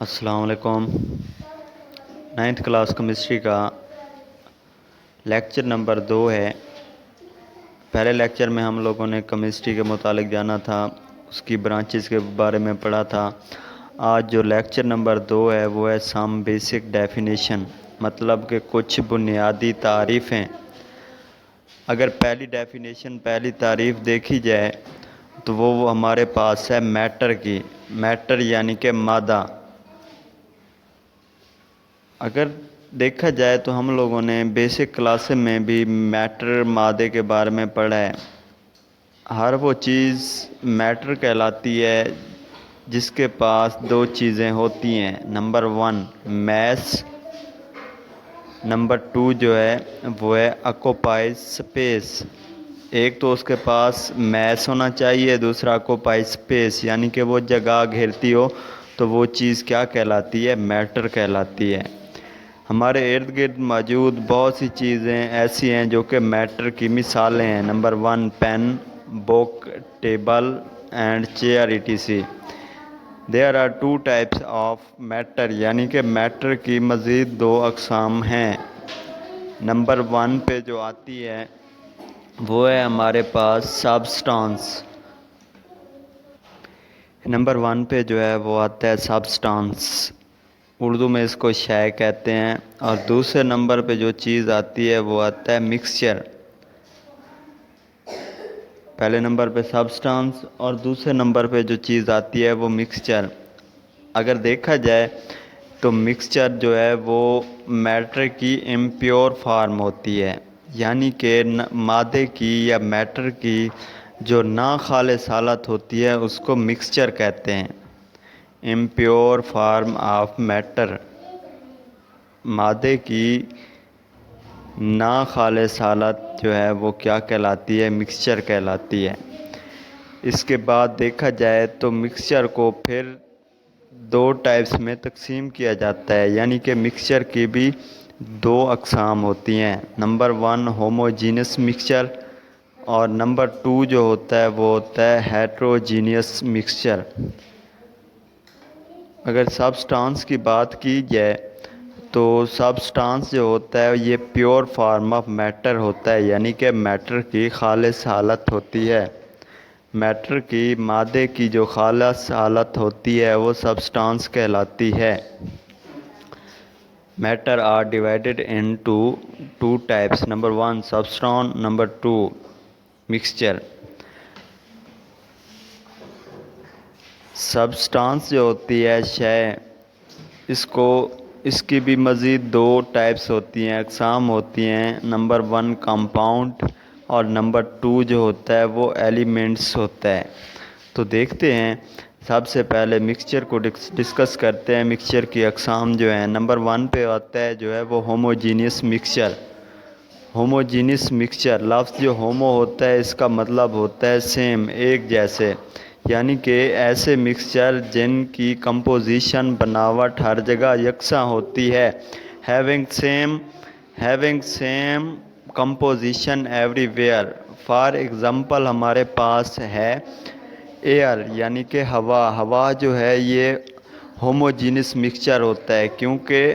السلام علیکم۔ 9th class chemistry کا لیکچر نمبر 2 ہے۔ پہلے لیکچر میں ہم لوگوں نے کیمسٹری کے متعلق جانا تھا، اس کی برانچز کے بارے میں پڑھا تھا۔ آج جو لیکچر نمبر 2 ہے وہ ہے سم بیسک ڈیفینیشن، مطلب کہ کچھ بنیادی تعریفیں۔ اگر پہلی تعریف دیکھی جائے تو وہ ہمارے پاس ہے میٹر کی۔ میٹر یعنی کہ مادہ۔ اگر دیکھا جائے تو ہم لوگوں نے بیسک کلاس میں بھی میٹر مادے کے بارے میں پڑھا ہے۔ ہر وہ چیز میٹر کہلاتی ہے جس کے پاس دو چیزیں ہوتی ہیں، نمبر 1 میس، نمبر 2 جو ہے وہ ہے آکوپائز سپیس۔ ایک تو اس کے پاس میس ہونا چاہیے، دوسرا آکوپائز سپیس یعنی کہ وہ جگہ گھیرتی ہو، تو وہ چیز کیا کہلاتی ہے؟ میٹر کہلاتی ہے۔ ہمارے ارد گرد موجود بہت سی چیزیں ایسی ہیں جو کہ میٹر کی مثالیں ہیں۔ Number 1 pen, book, table and chair etc۔ There are 2 types of matter یعنی کہ میٹر کی مزید 2 اقسام ہیں۔ نمبر 1 پہ جو آتی ہے وہ ہے ہمارے پاس سبسٹانس۔ نمبر 1 پہ جو ہے وہ آتا ہے سبسٹانس، اردو میں اس کو شے کہتے ہیں۔ اور دوسرے نمبر پہ جو چیز آتی ہے وہ آتا ہے مکسچر۔ پہلے نمبر پہ سبسٹانس اور دوسرے نمبر پہ جو چیز آتی ہے وہ مکسچر۔ اگر دیکھا جائے تو مکسچر جو ہے وہ میٹر کی امپیور فارم ہوتی ہے، یعنی کہ مادے کی یا میٹر کی جو ناخالص حالت ہوتی ہے اس کو مکسچر کہتے ہیں۔ امپیور فارم آف میٹر، مادے کی ناخالص حالت جو ہے وہ کیا کہلاتی ہے؟ مکسچر کہلاتی ہے۔ اس کے بعد دیکھا جائے تو مکسچر کو پھر 2 ٹائپس میں تقسیم کیا جاتا ہے، یعنی کہ مکسچر کی بھی 2 اقسام ہوتی ہیں۔ نمبر 1 ہوموجینس مکسچر اور نمبر 2 جو ہوتا ہے وہ ہوتا ہے ہیٹروجینیس مکسچر۔ اگر سبسٹانس کی بات کی جائے تو سبسٹانس جو ہوتا ہے یہ پیور فارم آف میٹر ہوتا ہے، یعنی کہ میٹر کی خالص حالت ہوتی ہے۔ میٹر کی مادے کی جو خالص حالت ہوتی ہے وہ سبسٹانس کہلاتی ہے۔ Matter are divided into 2 types, number 1 substance, number 2 mixture. Substance جو ہوتی ہے شے، اس کی بھی مزید 2 ٹائپس ہوتی ہیں، اقسام ہوتی ہیں۔ نمبر 1 کمپاؤنڈ اور نمبر 2 جو ہوتا ہے وہ ایلیمنٹس ہوتا ہے۔ تو دیکھتے ہیں، سب سے پہلے مکسچر کو ڈسکس کرتے ہیں۔ مکسچر کی اقسام جو ہیں، نمبر 1 پہ آتا ہے جو ہے وہ ہوموجینیس مکسچر۔ ہوموجینیس مکسچر، لفظ جو ہومو ہوتا ہے اس کا مطلب ہوتا ہے سیم، ایک جیسے، یعنی کہ ایسے مکسچر جن کی کمپوزیشن بناوٹ ہر جگہ یکساں ہوتی ہے۔ having same composition everywhere۔ For example ہمارے پاس ہے ایئر یعنی کہ ہوا جو ہے یہ ہوموجینس مکسچر ہوتا ہے کیونکہ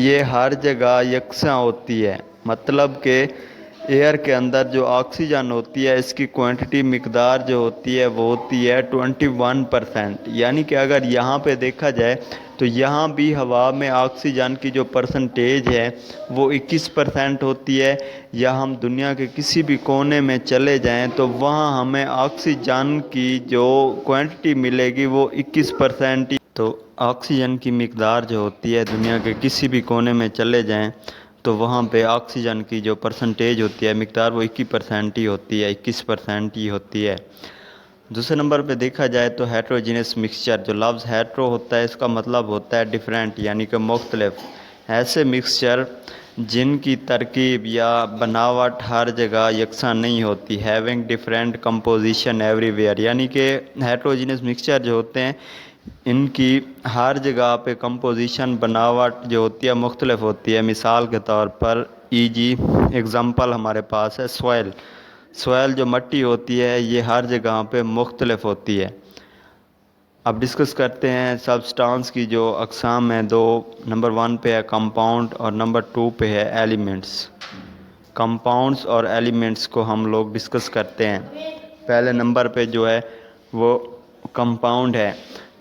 یہ ہر جگہ یکساں ہوتی ہے۔ مطلب کہ ایئر کے اندر جو آکسیجن ہوتی ہے اس کی کوانٹٹی مقدار جو ہوتی ہے وہ ہوتی ہے 21%، یعنی کہ اگر یہاں پہ دیکھا جائے تو یہاں بھی ہوا میں آکسیجن کی جو پرسنٹیج ہے وہ 21% ہوتی ہے، یا ہم دنیا کے کسی بھی کونے میں چلے جائیں تو وہاں ہمیں آکسیجن کی جو کوانٹٹی ملے گی وہ 21%۔ تو آکسیجن کی مقدار جو ہوتی ہے دنیا کے کسی بھی کونے میں چلے جائیں تو وہاں پہ آکسیجن کی جو پرسنٹیج ہوتی ہے مقدار وہ 21% ہی ہوتی ہے، 21% ہی ہوتی ہے۔ دوسرے نمبر پہ دیکھا جائے تو ہیٹروجینس مکسچر، جو لفظ ہیٹرو ہوتا ہے اس کا مطلب ہوتا ہے ڈیفرنٹ یعنی کہ مختلف۔ ایسے مکسچر جن کی ترکیب یا بناوٹ ہر جگہ یکساں نہیں ہوتی، having different composition every where, یعنی کہ ہیٹروجینس مکسچر جو ہوتے ہیں ان کی ہر جگہ پہ کمپوزیشن بناوٹ جو ہوتی ہے مختلف ہوتی ہے۔ مثال کے طور پر ایگزامپل ہمارے پاس ہے سوائل جو مٹی ہوتی ہے یہ ہر جگہ پہ مختلف ہوتی ہے۔ اب ڈسکس کرتے ہیں سبسٹانس کی جو اقسام ہیں دو. نمبر 1 پہ ہے کمپاؤنڈ اور نمبر 2 پہ ہے ایلیمنٹس. کمپاؤنڈس اور ایلیمنٹس کو ہم لوگ ڈسکس کرتے ہیں. پہلے نمبر پہ جو ہے وہ کمپاؤنڈ ہے.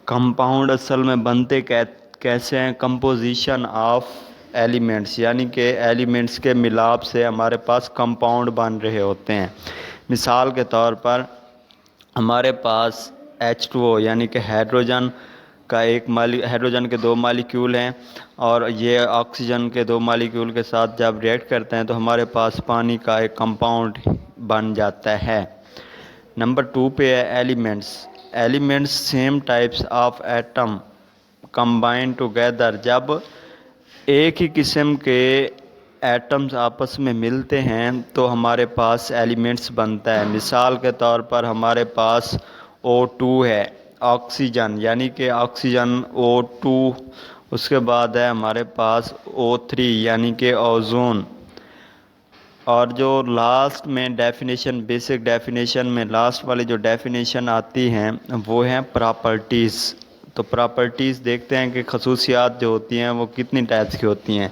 کمپاؤنڈ اصل میں بنتے کیسے ہیں؟ کمپوزیشن آف ایلیمنٹس، یعنی کہ ایلیمنٹس کے ملاپ سے ہمارے پاس کمپاؤنڈ بن رہے ہوتے ہیں. مثال کے طور پر ہمارے پاس H2O یعنی کہ ہائیڈروجن ہائیڈروجن کے 2 مالیکیول ہیں، اور یہ آکسیجن کے 2 مالیکیول کے ساتھ جب ریئیکٹ کرتے ہیں تو ہمارے پاس پانی کا ایک کمپاؤنڈ بن جاتا ہے. نمبر 2 پہ ہے elements. Elements same types of atom combine together. جب ایک ہی قسم کے ایٹمز آپس میں ملتے ہیں تو ہمارے پاس ایلیمنٹس بنتا ہے. مثال کے طور پر ہمارے پاس O2 ہے، آکسیجن یعنی کہ آکسیجن O2. اس کے بعد ہے ہمارے پاس O3 یعنی کہ اوزون. اور جو لاسٹ میں ڈیفینیشن، بیسک ڈیفینیشن میں لاسٹ والی جو ڈیفینیشن آتی ہیں وہ ہیں پراپرٹیز. تو پراپرٹیز دیکھتے ہیں کہ خصوصیات جو ہوتی ہیں وہ کتنی ٹائپس کی ہوتی ہیں.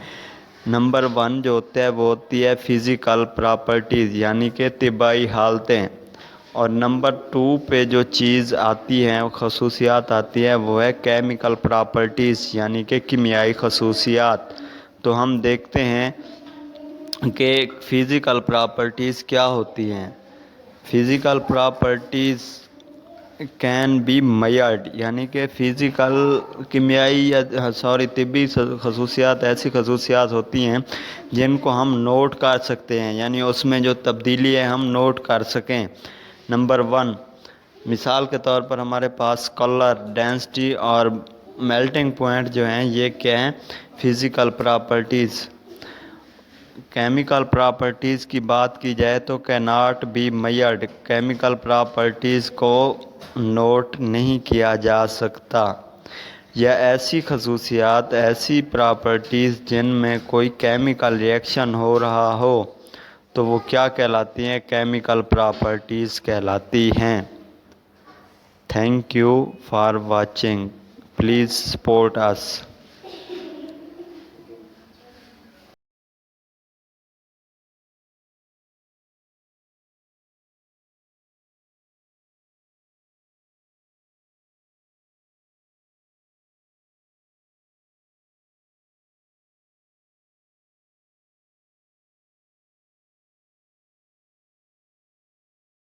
نمبر 1 جو ہوتا ہے وہ ہوتی ہے فزیکل پراپرٹیز یعنی کہ طبعی حالتیں. اور نمبر 2 پہ جو چیز آتی ہے، خصوصیات آتی ہے، وہ ہے کیمیکل پراپرٹیز یعنی کہ کیمیائی خصوصیات. تو ہم دیکھتے ہیں کہ فزیکل پراپرٹیز کیا ہوتی ہیں. Physical properties can be measured یعنی کہ فزیکل کیمیائی طبی خصوصیات ایسی خصوصیات ہوتی ہیں جن کو ہم نوٹ کر سکتے ہیں، یعنی اس میں جو تبدیلی ہے ہم نوٹ کر سکیں. نمبر 1 مثال کے طور پر ہمارے پاس کلر، ڈینسٹی اور میلٹنگ پوائنٹ جو ہیں یہ کیا ہیں؟ Physical properties. کیمیکل پراپرٹیز کی بات کی جائے تو کیناٹ بی میئرڈ. کیمیکل پراپرٹیز کو نوٹ نہیں کیا جا سکتا. یا ایسی خصوصیات، ایسی پراپرٹیز جن میں کوئی کیمیکل ریئیکشن ہو رہا ہو تو وہ کیا کہلاتی ہیں؟ کیمیکل پراپرٹیز کہلاتی ہیں. Thank you for watching. Please support us.